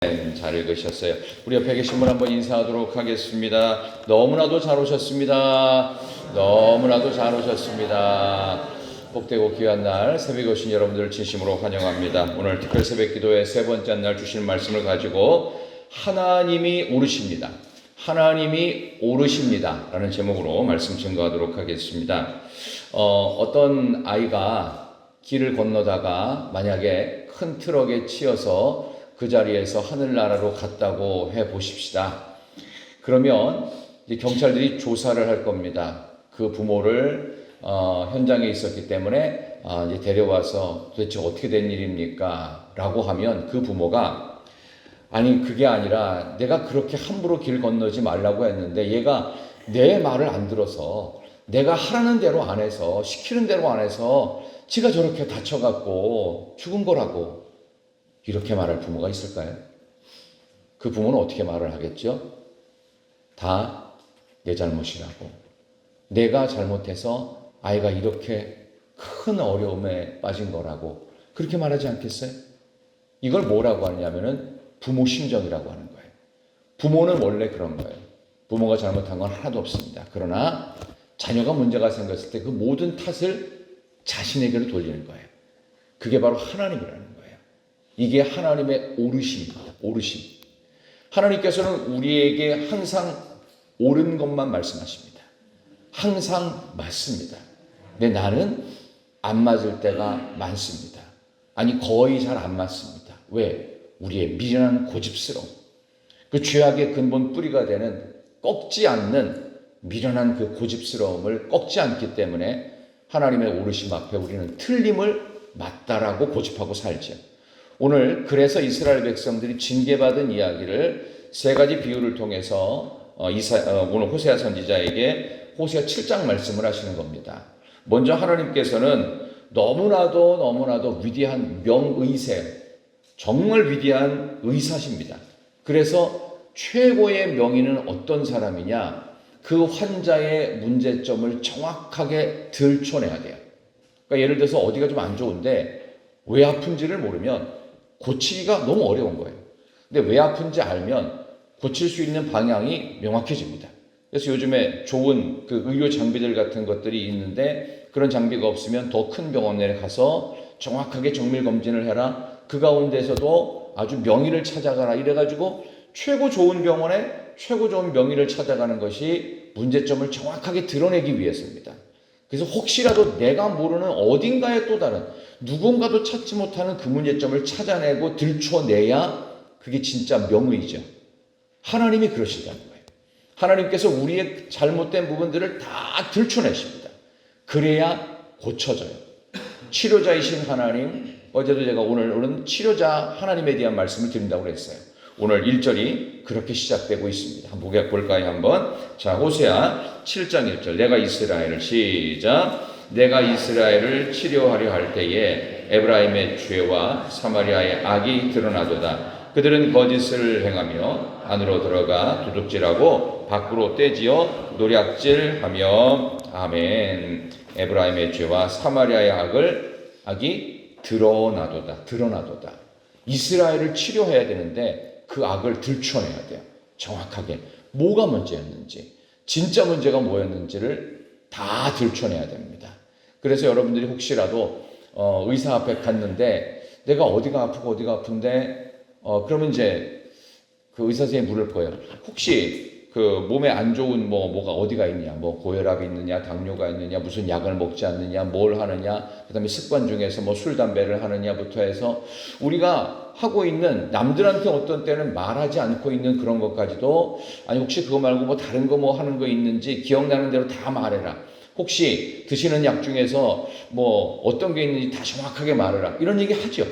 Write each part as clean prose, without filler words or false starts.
잘 읽으셨어요. 우리 옆에 계신 분 한번 인사하도록 하겠습니다. 너무나도 잘 오셨습니다. 너무나도 잘 오셨습니다. 복되고 귀한 날 새벽에 오신 여러분들을 진심으로 환영합니다. 오늘 특별 새벽 기도의 세 번째 날 주신 말씀을 가지고 하나님이 오르십니다. 하나님이 오르십니다 라는 제목으로 말씀 증거하도록 하겠습니다. 어떤 아이가 길을 건너다가 만약에 큰 트럭에 치여서 그 자리에서 하늘나라로 갔다고 해 보십시다. 그러면 이제 경찰들이 조사를 할 겁니다. 그 부모를 현장에 있었기 때문에 이제 데려와서 도대체 어떻게 된 일입니까? 라고 하면 그 부모가 아니 그게 아니라 내가 그렇게 함부로 길 건너지 말라고 했는데 얘가 내 말을 안 들어서 내가 하라는 대로 안 해서 시키는 대로 안 해서 지가 저렇게 다쳐갖고 죽은 거라고 이렇게 말할 부모가 있을까요? 그 부모는 어떻게 말을 하겠죠? 다 내 잘못이라고. 내가 잘못해서 아이가 이렇게 큰 어려움에 빠진 거라고. 그렇게 말하지 않겠어요? 이걸 뭐라고 하냐면은 부모 심정이라고 하는 거예요. 부모는 원래 그런 거예요. 부모가 잘못한 건 하나도 없습니다. 그러나 자녀가 문제가 생겼을 때 그 모든 탓을 자신에게로 돌리는 거예요. 그게 바로 하나님이라는 거예요. 이게 하나님의 오르심입니다. 오르심. 하나님께서는 우리에게 항상 옳은 것만 말씀하십니다. 항상 맞습니다. 근데 나는 안 맞을 때가 많습니다. 아니 거의 잘 안 맞습니다. 왜? 우리의 미련한 고집스러움. 그 죄악의 근본 뿌리가 되는 꺾지 않는 미련한 그 고집스러움을 꺾지 않기 때문에 하나님의 오르심 앞에 우리는 틀림을 맞다라고 고집하고 살죠. 오늘 그래서 이스라엘 백성들이 징계받은 이야기를 세 가지 비유를 통해서 오늘 호세아 선지자에게 호세아 7장 말씀을 하시는 겁니다. 먼저 하나님께서는 너무나도 위대한 명의세, 정말 위대한 의사십니다. 그래서 최고의 명의는 어떤 사람이냐? 그 환자의 문제점을 정확하게 들춰내야 돼요. 그러니까 예를 들어서 어디가 좀 안 좋은데 왜 아픈지를 모르면 고치기가 너무 어려운 거예요. 근데 왜 아픈지 알면 고칠 수 있는 방향이 명확해집니다. 그래서 요즘에 좋은 그 의료 장비들 같은 것들이 있는데 그런 장비가 없으면 더 큰 병원에 가서 정확하게 정밀 검진을 해라. 그 가운데서도 아주 명의를 찾아가라. 이래가지고 최고 좋은 병원에 최고 좋은 명의를 찾아가는 것이 문제점을 정확하게 드러내기 위해서입니다. 그래서 혹시라도 내가 모르는 어딘가에 또 다른 누군가도 찾지 못하는 그 문제점을 찾아내고 들춰내야 그게 진짜 명의죠. 하나님이 그러신다는 거예요. 하나님께서 우리의 잘못된 부분들을 다 들춰내십니다. 그래야 고쳐져요. 치료자이신 하나님, 어제도 제가 오늘은 치료자 하나님에 대한 말씀을 드린다고 그랬어요. 오늘 1절이 그렇게 시작되고 있습니다. 한번 볼까요? 한번. 자, 호세아 7장 1절. 내가 이스라엘을 시작. 내가 이스라엘을 치료하려 할 때에 에브라임의 죄와 사마리아의 악이 드러나도다. 그들은 거짓을 행하며 안으로 들어가 도둑질하고 밖으로 떼지어 노략질하며. 아멘. 에브라임의 죄와 사마리아의 악이 드러나도다. 이스라엘을 치료해야 되는데 그 악을 들춰내야 돼요. 정확하게 뭐가 문제였는지, 진짜 문제가 뭐였는지를 다 들춰내야 됩니다. 그래서 여러분들이 혹시라도 의사 앞에 갔는데 내가 어디가 아프고 어디가 아픈데 그러면 이제 그 의사 선생님이 물을 거예요. 혹시 그 몸에 안 좋은 뭐가 어디가 있냐, 고혈압이 있느냐, 당뇨가 있느냐, 무슨 약을 먹지 않느냐, 뭘 하느냐, 그다음에 습관 중에서 술, 담배를 하느냐부터 해서 우리가 하고 있는 남들한테 어떤 때는 말하지 않고 있는 그런 것까지도 아니 혹시 그거 말고 다른 거 하는 거 있는지 기억나는 대로 다 말해라. 혹시 드시는 약 중에서 어떤 게 있는지 다 정확하게 말해라. 이런 얘기 하죠.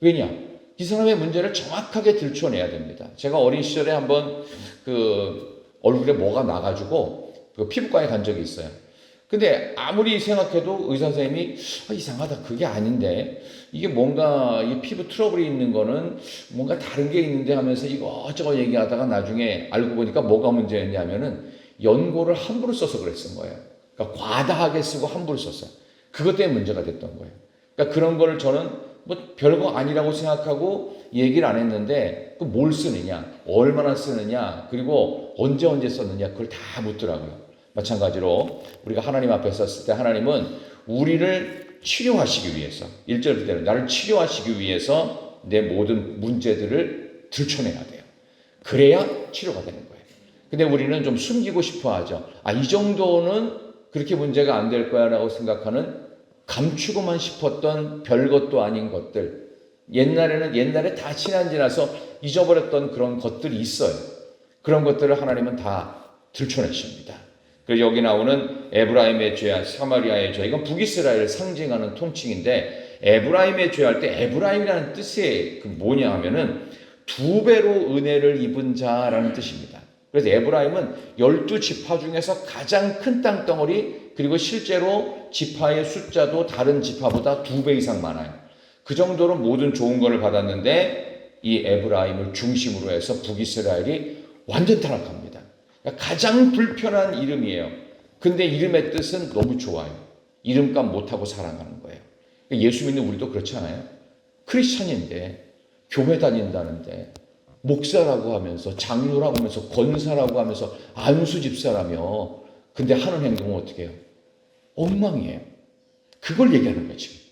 왜냐? 이 사람의 문제를 정확하게 들춰내야 됩니다. 제가 어린 시절에 한번 그 얼굴에 뭐가 나가지고 그 피부과에 간 적이 있어요. 근데 아무리 생각해도 의사 선생님이 이상하다. 그게 아닌데 이게 뭔가 이 피부 트러블이 있는 거는 뭔가 다른 게 있는데 하면서 이거저거 얘기하다가 나중에 알고 보니까 뭐가 문제였냐면은 연고를 함부로 써서 그랬던 거예요. 그러니까 과다하게 쓰고 함부로 썼어요. 그것 때문에 문제가 됐던 거예요. 그러니까 그런 거를 저는 뭐 별거 아니라고 생각하고 얘기를 안 했는데 그 뭘 쓰느냐, 얼마나 쓰느냐, 그리고 언제 썼느냐 그걸 다 묻더라고요. 마찬가지로 우리가 하나님 앞에 섰을 때 하나님은 우리를 치료하시기 위해서 1절 그대로 나를 치료하시기 위해서 내 모든 문제들을 들춰내야 돼요. 그래야 치료가 되는 거예요. 근데 우리는 좀 숨기고 싶어 하죠. 이 정도는 그렇게 문제가 안 될 거야 라고 생각하는 감추고만 싶었던 별것도 아닌 것들, 옛날에 다 지나서 잊어버렸던 그런 것들이 있어요. 그런 것들을 하나님은 다 들춰내십니다. 그래서 여기 나오는 에브라임의 죄와 사마리아의 죄, 이건 북이스라엘을 상징하는 통칭인데, 에브라임의 죄할 때 에브라임이라는 뜻이 뭐냐 하면은 2배로 은혜를 입은 자라는 뜻입니다. 그래서 에브라임은 12지파 중에서 가장 큰 땅덩어리, 그리고 실제로 지파의 숫자도 다른 지파보다 2배 이상 많아요. 그 정도로 모든 좋은 것을 받았는데 이 에브라임을 중심으로 해서 북이스라엘이 완전 타락합니다. 그러니까 가장 불편한 이름이에요. 근데 이름의 뜻은 너무 좋아요. 이름값 못하고 살아가는 거예요. 예수 믿는 우리도 그렇잖아요. 크리스찬인데, 교회 다닌다는데, 목사라고 하면서, 장로라고 하면서, 권사라고 하면서, 안수 집사라며, 근데 하는 행동은 어떻게 해요? 엉망이에요. 그걸 얘기하는 거예요, 지금.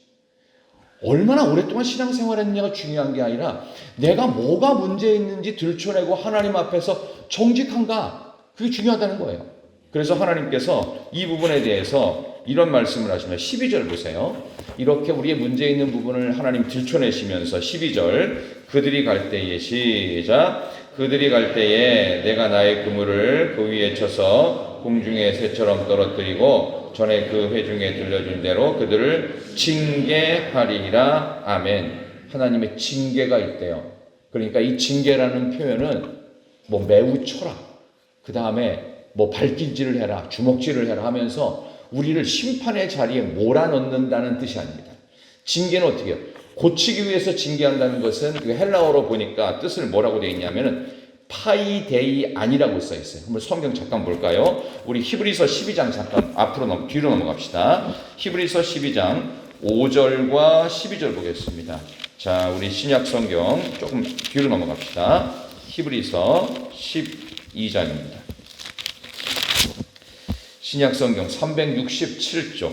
얼마나 오랫동안 신앙생활 했느냐가 중요한 게 아니라 내가 뭐가 문제 있는지 들춰내고 하나님 앞에서 정직한가, 그게 중요하다는 거예요. 그래서 하나님께서 이 부분에 대해서 이런 말씀을 하시면 12절 보세요. 이렇게 우리의 문제 있는 부분을 하나님 들춰내시면서 12절 그들이 갈 때에 시작 그들이 갈 때에 내가 나의 그물을 그 위에 쳐서 공중의 새처럼 떨어뜨리고 전에 그 회중에 들려준 대로 그들을 징계하리라. 아멘. 하나님의 징계가 있대요. 그러니까 이 징계라는 표현은 뭐 매우 쳐라, 그 다음에 뭐 발길질을 해라, 주먹질을 해라 하면서 우리를 심판의 자리에 몰아넣는다는 뜻이 아닙니다. 징계는 어떻게 해요? 고치기 위해서 징계한다는 것은 헬라어로 보니까 뜻을 뭐라고 되어 있냐면은 파이데이 아니라고 써 있어요. 한번 성경 잠깐 볼까요? 우리 히브리서 12장 잠깐 뒤로 넘어갑시다. 히브리서 12장 5절과 12절 보겠습니다. 자, 우리 신약 성경 조금 뒤로 넘어갑시다. 히브리서 12장입니다. 신약 성경 367쪽,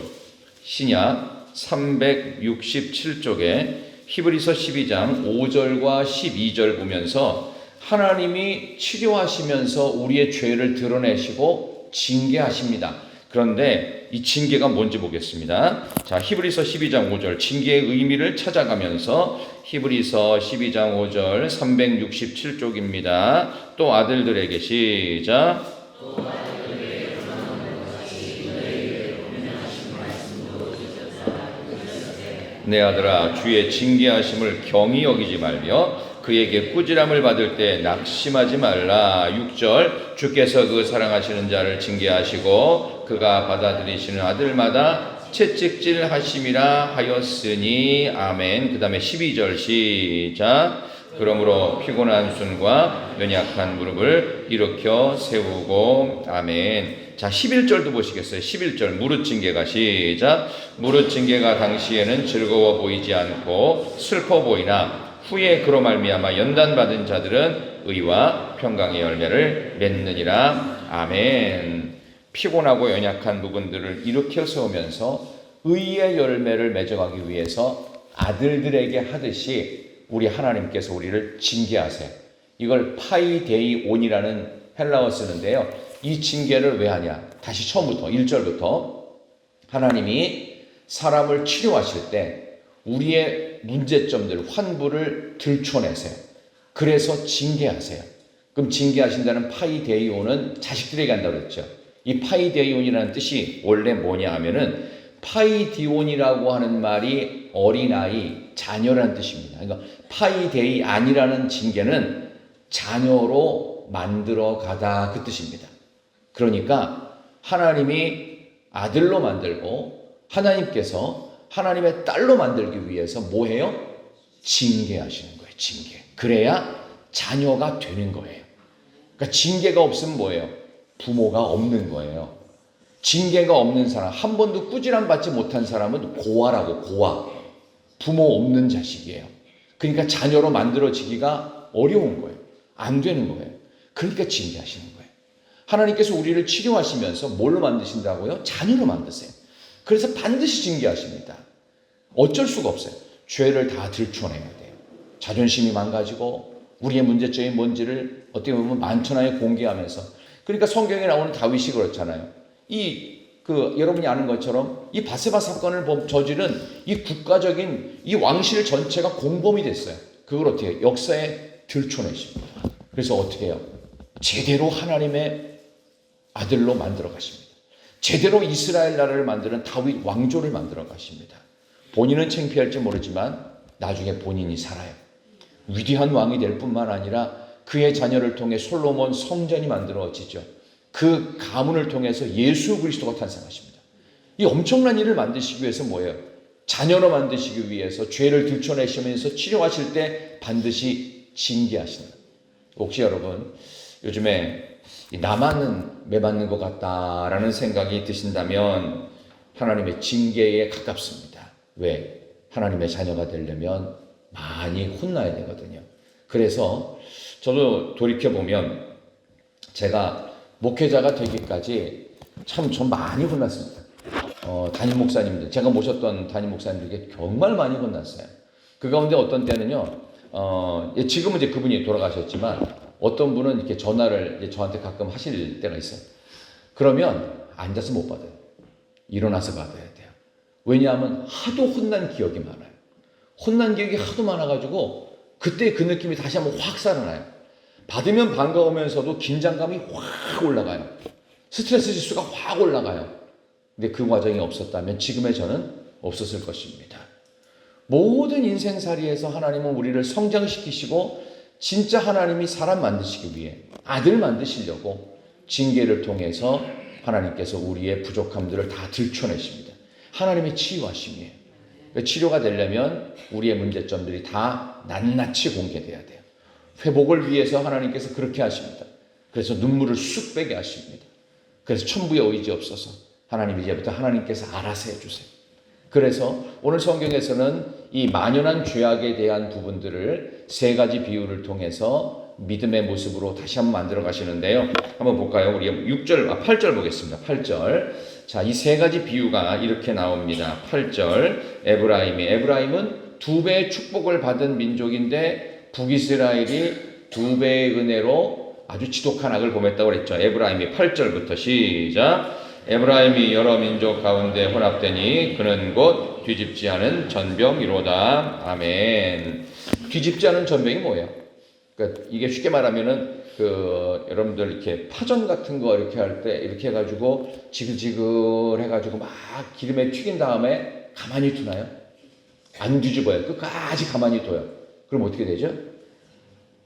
신약 367쪽에 히브리서 12장 5절과 12절 보면서 하나님이 치료하시면서 우리의 죄를 드러내시고 징계하십니다. 그런데 이 징계가 뭔지 보겠습니다. 자, 히브리서 12장 5절 징계의 의미를 찾아가면서 히브리서 12장 5절 367쪽입니다. 또 아들들에게 시작. 내 아들아 주의 징계하심을 경히 여기지 말며 그에게 꾸지람을 받을 때 낙심하지 말라. 6절 주께서 그 사랑하시는 자를 징계하시고 그가 받아들이시는 아들마다 채찍질 하심이라 하였으니. 아멘. 그 다음에 12절 시작. 그러므로 피곤한 손과 연약한 무릎을 일으켜 세우고. 아멘. 자, 11절도 보시겠어요? 11절 무릇 징계가 시작. 무릇 징계가 당시에는 즐거워 보이지 않고 슬퍼 보이나 후에 그로 말미암아 연단받은 자들은 의와 평강의 열매를 맺느니라. 아멘. 피곤하고 연약한 부분들을 일으켜 세우면서 의의 열매를 맺어가기 위해서 아들들에게 하듯이 우리 하나님께서 우리를 징계하세요. 이걸 파이데이온이라는 헬라어 쓰는데요. 이 징계를 왜 하냐? 다시 처음부터 1절부터 하나님이 사람을 치료하실 때 우리의 문제점들, 환부를 들춰내세요. 그래서 징계하세요. 그럼 징계하신다는 파이데이온은 자식들에게 한다고 그랬죠. 이 파이데이온이라는 뜻이 원래 뭐냐 하면은 파이디온이라고 하는 말이 어린아이, 자녀라는 뜻입니다. 그러니까 파이데이 아니라는 징계는 자녀로 만들어 가다 그 뜻입니다. 그러니까 하나님이 아들로 만들고 하나님께서 하나님의 딸로 만들기 위해서 뭐 해요? 징계하시는 거예요. 징계. 그래야 자녀가 되는 거예요. 그러니까 징계가 없으면 뭐예요? 부모가 없는 거예요. 징계가 없는 사람, 한 번도 꾸지람 받지 못한 사람은 고아라고, 고아. 부모 없는 자식이에요. 그러니까 자녀로 만들어지기가 어려운 거예요. 안 되는 거예요. 그러니까 징계하시는 거예요. 하나님께서 우리를 치료하시면서 뭘로 만드신다고요? 자녀로 만드세요. 그래서 반드시 징계하십니다. 어쩔 수가 없어요. 죄를 다 들춰내야 돼요. 자존심이 망가지고 우리의 문제점이 뭔지를 어떻게 보면 만천하에 공개하면서, 그러니까 성경에 나오는 다윗이 그렇잖아요. 여러분이 아는 것처럼 이 바세바 사건을 저지른 이 국가적인 이 왕실 전체가 공범이 됐어요. 그걸 어떻게 해요? 역사에 들춰내십니다. 그래서 어떻게 해요? 제대로 하나님의 아들로 만들어 가십니다. 제대로 이스라엘 나라를 만드는 다윗 왕조를 만들어 가십니다. 본인은 창피할지 모르지만 나중에 본인이 살아요. 위대한 왕이 될 뿐만 아니라 그의 자녀를 통해 솔로몬 성전이 만들어지죠. 그 가문을 통해서 예수 그리스도가 탄생하십니다. 이 엄청난 일을 만드시기 위해서 뭐예요? 자녀로 만드시기 위해서 죄를 들춰내시면서 치료하실 때 반드시 징계하시는 거예요. 혹시 여러분 요즘에 나만 매맞는 것 같다라는 생각이 드신다면 하나님의 징계에 가깝습니다. 왜? 하나님의 자녀가 되려면 많이 혼나야 되거든요. 그래서 저도 돌이켜보면 제가 목회자가 되기까지 참 좀 많이 혼났습니다. 담임 목사님들, 제가 모셨던 담임 목사님들에게 정말 많이 혼났어요. 그 가운데 어떤 때는요, 지금은 이제 그분이 돌아가셨지만 어떤 분은 이렇게 전화를 이제 저한테 가끔 하실 때가 있어요. 그러면 앉아서 못 받아요. 일어나서 받아야 돼요. 왜냐하면 하도 혼난 기억이 많아요. 혼난 기억이 하도 많아가지고 그때 그 느낌이 다시 한번 확 살아나요. 받으면 반가우면서도 긴장감이 확 올라가요. 스트레스 지수가 확 올라가요. 근데 그 과정이 없었다면 지금의 저는 없었을 것입니다. 모든 인생살이에서 하나님은 우리를 성장시키시고 진짜 하나님이 사람 만드시기 위해 아들 만드시려고 징계를 통해서 하나님께서 우리의 부족함들을 다 들춰내십니다. 하나님의 치유하심이에요. 치료가 되려면 우리의 문제점들이 다 낱낱이 공개돼야 돼요. 회복을 위해서 하나님께서 그렇게 하십니다. 그래서 눈물을 쑥 빼게 하십니다. 그래서 천부의 의지 없어서 하나님 이제부터 하나님께서 알아서 해주세요. 그래서 오늘 성경에서는 이 만연한 죄악에 대한 부분들을 세 가지 비유를 통해서 믿음의 모습으로 다시 한번 만들어 가시는데요. 한번 볼까요? 우리 8절 보겠습니다. 8절. 자, 이 세 가지 비유가 이렇게 나옵니다. 8절. 에브라임은 두 배의 축복을 받은 민족인데 북이스라엘이 두 배의 은혜로 아주 지독한 악을 범했다고 그랬죠. 에브라임이 8절부터 시작. 에브라임이 여러 민족 가운데 혼합되니 그는 곧 뒤집지 않은 전병이로다. 아멘. 뒤집지 않은 전병이 뭐예요? 그러니까 이게 쉽게 말하면은 여러분들 이렇게 파전 같은 거 이렇게 할 때 이렇게 해가지고 지글지글 해가지고 막 기름에 튀긴 다음에 가만히 두나요? 안 뒤집어요. 끝까지 가만히 둬요. 그럼 어떻게 되죠?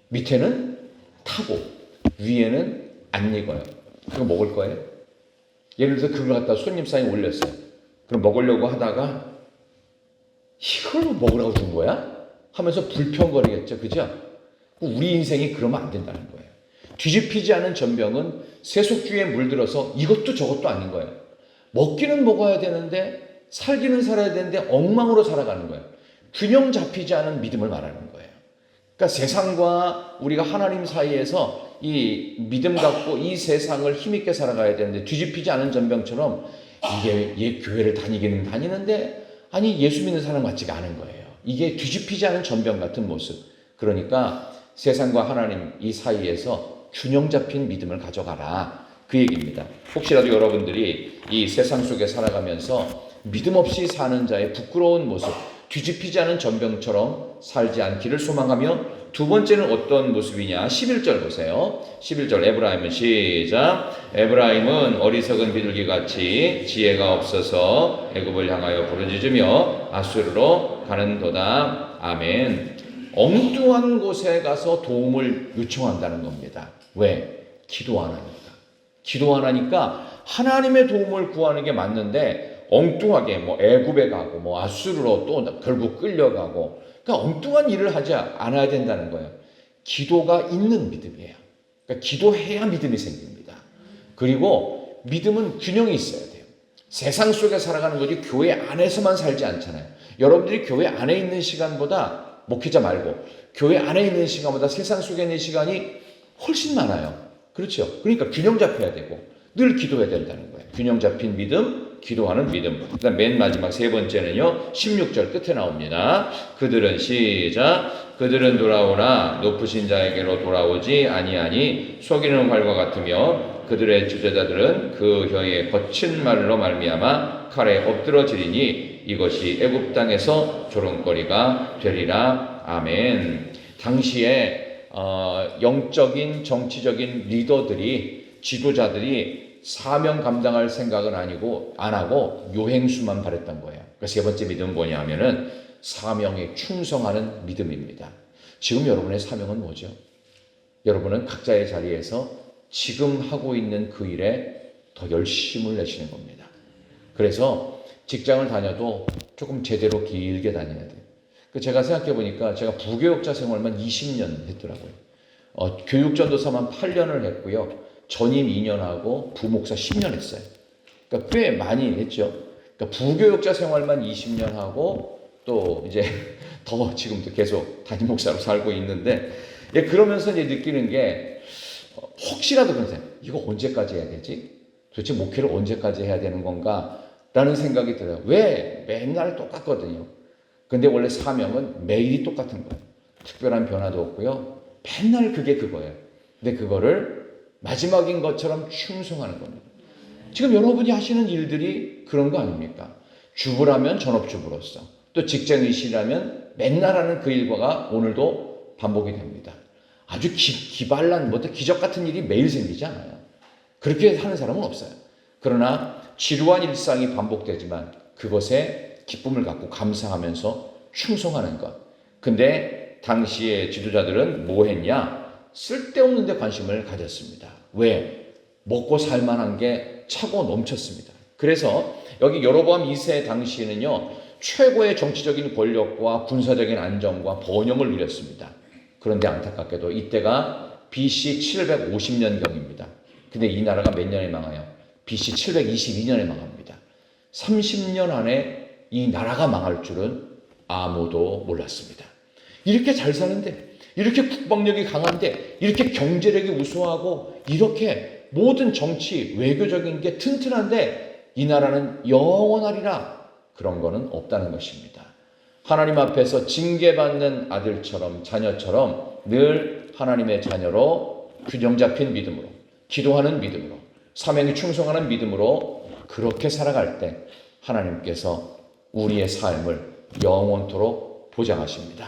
밑에는 타고 위에는 안 익어요. 그거 먹을 거예요? 예를 들어서 그걸 갖다 손님상에 올렸어요. 그럼 먹으려고 하다가 이걸 먹으라고 준 거야? 하면서 불평거리겠죠. 그죠? 우리 인생이 그러면 안 된다는 거예요. 뒤집히지 않은 전병은 세속주의에 물들어서 이것도 저것도 아닌 거예요. 먹기는 먹어야 되는데 살기는 살아야 되는데 엉망으로 살아가는 거예요. 균형 잡히지 않은 믿음을 말하는 거예요. 그러니까 세상과 우리가 하나님 사이에서 이 믿음 갖고 이 세상을 힘있게 살아가야 되는데 뒤집히지 않은 전병처럼 이게 교회를 다니는데 아니 예수 믿는 사람 같지가 않은 거예요. 이게 뒤집히지 않은 전병 같은 모습. 그러니까 세상과 하나님 이 사이에서 균형 잡힌 믿음을 가져가라. 그 얘기입니다. 혹시라도 여러분들이 이 세상 속에 살아가면서 믿음 없이 사는 자의 부끄러운 모습, 뒤집히지 않은 전병처럼 살지 않기를 소망하며 두 번째는 어떤 모습이냐? 11절 보세요. 11절 에브라임은 시작. 에브라임은 어리석은 비둘기같이 지혜가 없어서 애굽을 향하여 부르짖으며 아수르로 가는도다. 아멘. 엉뚱한 곳에 가서 도움을 요청한다는 겁니다. 왜? 기도 안 하니까. 기도 안 하니까 하나님의 도움을 구하는 게 맞는데 엉뚱하게 애굽에 가고 아수르로 또 결국 끌려가고 그러니까 엉뚱한 일을 하지 않아야 된다는 거예요. 기도가 있는 믿음이에요. 그러니까 기도해야 믿음이 생깁니다. 그리고 믿음은 균형이 있어야 돼요. 세상 속에 살아가는 거지 교회 안에서만 살지 않잖아요. 여러분들이 교회 안에 있는 시간보다, 목회자 말고 교회 안에 있는 시간보다 세상 속에 있는 시간이 훨씬 많아요. 그렇죠? 그러니까 균형 잡혀야 되고 늘 기도해야 된다는 거예요. 균형 잡힌 믿음, 기도하는 믿음. 그다음 맨 마지막 세 번째는요, 16절 끝에 나옵니다. 그들은 시작. 그들은 돌아오나 높으신 자에게로 돌아오지 아니하니 속이는 활과 같으며 그들의 주제자들은 그 혀의 거친 말로 말미암아 칼에 엎드러지리니 이것이 애굽 땅에서 조롱거리가 되리라. 아멘. 당시에 영적인 정치적인 리더들이, 지도자들이 사명 감당할 생각은 안 하고 요행수만 바랬던 거예요. 그래서 세 번째 믿음은 뭐냐면은 사명에 충성하는 믿음입니다. 지금 여러분의 사명은 뭐죠? 여러분은 각자의 자리에서 지금 하고 있는 그 일에 더 열심을 내시는 겁니다. 그래서 직장을 다녀도 조금 제대로 길게 다녀야 돼요. 제가 생각해 보니까 제가 부교육자 생활만 20년 했더라고요. 교육전도사만 8년을 했고요. 전임 2년 하고 부목사 10년 했어요. 그러니까 꽤 많이 했죠. 그러니까 부교육자 생활만 20년 하고 또 이제 더 지금도 계속 담임 목사로 살고 있는데, 그러면서 이제 느끼는 게 혹시라도 그런 생각, 이거 언제까지 해야 되지? 도대체 목회를 언제까지 해야 되는 건가? 라는 생각이 들어요. 왜? 맨날 똑같거든요. 근데 원래 사명은 매일이 똑같은 거예요. 특별한 변화도 없고요. 맨날 그게 그거예요. 근데 그거를 마지막인 것처럼 충성하는 겁니다. 지금 여러분이 하시는 일들이 그런 거 아닙니까? 주부라면 전업주부로서, 또 직장인이시라면 맨날 하는 그 일과가 오늘도 반복이 됩니다. 아주 기발난, 기적 같은 일이 매일 생기지 않아요. 그렇게 하는 사람은 없어요. 그러나 지루한 일상이 반복되지만 그것에 기쁨을 갖고 감사하면서 충성하는 것. 근데 당시의 지도자들은 뭐 했냐? 쓸데없는 데 관심을 가졌습니다. 왜? 먹고 살만한 게 차고 넘쳤습니다. 그래서 여기 여로보암 2세 당시에는요, 최고의 정치적인 권력과 군사적인 안정과 번영을 누렸습니다. 그런데 안타깝게도 이때가 BC 750년경입니다. 근데 이 나라가 몇 년에 망해요? BC 722년에 망합니다. 30년 안에 이 나라가 망할 줄은 아무도 몰랐습니다. 이렇게 잘 사는데, 이렇게 국방력이 강한데, 이렇게 경제력이 우수하고, 이렇게 모든 정치, 외교적인 게 튼튼한데 이 나라는 영원하리라. 그런 거는 없다는 것입니다. 하나님 앞에서 징계받는 아들처럼, 자녀처럼 늘 하나님의 자녀로 균형 잡힌 믿음으로, 기도하는 믿음으로, 사명에 충성하는 믿음으로 그렇게 살아갈 때 하나님께서 우리의 삶을 영원토록 보장하십니다.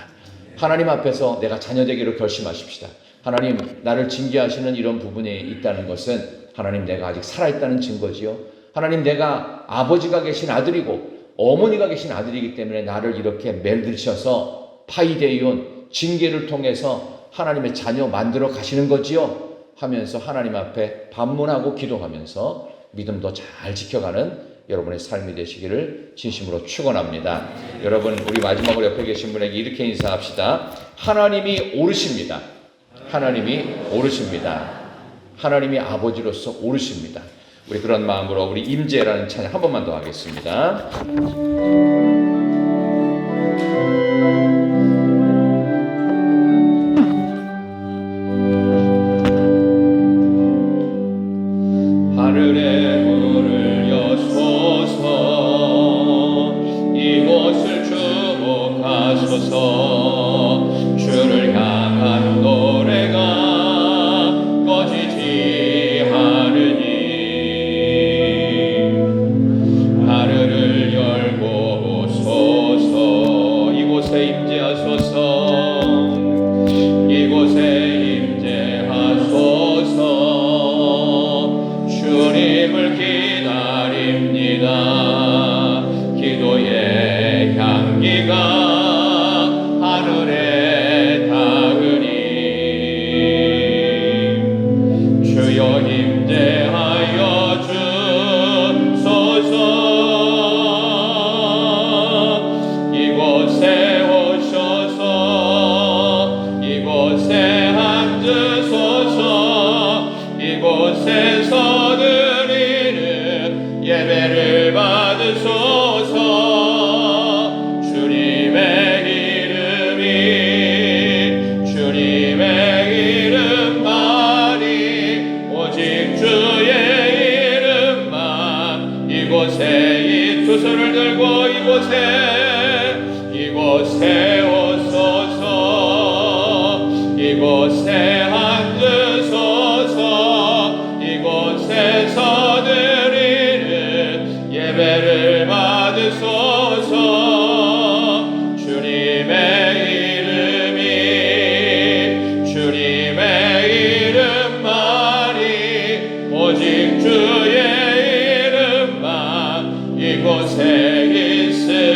하나님 앞에서 내가 자녀 되기로 결심하십시다. 하나님, 나를 징계하시는 이런 부분이 있다는 것은 하나님, 내가 아직 살아있다는 증거지요. 하나님, 내가 아버지가 계신 아들이고 어머니가 계신 아들이기 때문에 나를 이렇게 만드셔서 파이데이온, 징계를 통해서 하나님의 자녀 만들어 가시는 거지요 하면서 하나님 앞에 반문하고 기도하면서 믿음도 잘 지켜가는 여러분의 삶이 되시기를 진심으로 축원합니다. 여러분, 우리 마지막으로 옆에 계신 분에게 이렇게 인사합시다. 하나님이 오르십니다. 하나님이 오르십니다. 하나님이 아버지로서 오르십니다. 우리 그런 마음으로 우리 임재라는 찬양 한 번만 더 하겠습니다. 하늘에 문을 여소서, 이곳을 주목하소서. 주를 향한 노래가 꺼지지 않으니 하늘을 열고 오소서. 이곳에 임재하소서. 이곳에 임재하소서. 주님을 기다립니다. 기도의 향기가 하늘에 닿으니 주여 임재하여 주소서. 이곳에 오셔서 이곳에 앉으소서. 이곳에서 드리는 예배를 받으소서. 주 이곳에 앉으소서. 이곳에서 드리는 예배를 받으소서. 주님의 이름만이 오직 주의 이름만 이곳에 있습니다.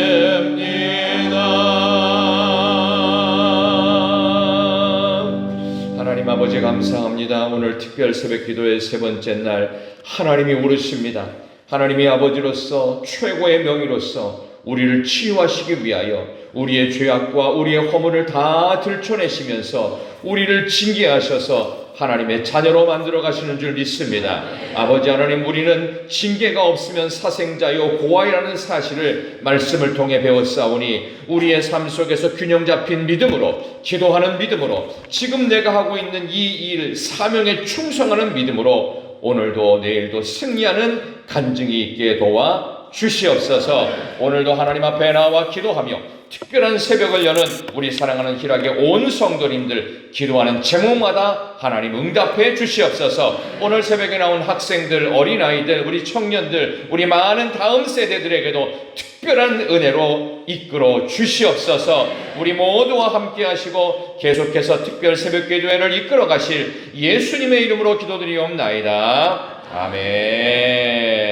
하나님 아버지 감사합니다. 오늘 특별 새벽 기도의 세 번째 날 하나님이 오르십니다. 하나님이 아버지로서 최고의 명의로서 우리를 치유하시기 위하여 우리의 죄악과 우리의 허물을 다 들춰내시면서 우리를 징계하셔서 하나님의 자녀로 만들어 가시는 줄 믿습니다. 아버지 하나님, 우리는 징계가 없으면 사생자요 고아이라는 사실을 말씀을 통해 배웠사오니 우리의 삶 속에서 균형 잡힌 믿음으로, 기도하는 믿음으로, 지금 내가 하고 있는 이 일 사명에 충성하는 믿음으로 오늘도 내일도 승리하는 간증이 있게 도와 주시옵소서. 오늘도 하나님 앞에 나와 기도하며 특별한 새벽을 여는 우리 사랑하는 희락의 온 성도님들 기도하는 제목마다 하나님 응답해 주시옵소서. 오늘 새벽에 나온 학생들, 어린아이들, 우리 청년들, 우리 많은 다음 세대들에게도 특별한 은혜로 이끌어 주시옵소서. 우리 모두와 함께 하시고 계속해서 특별 새벽 기도회를 이끌어 가실 예수님의 이름으로 기도드리옵나이다. 아멘.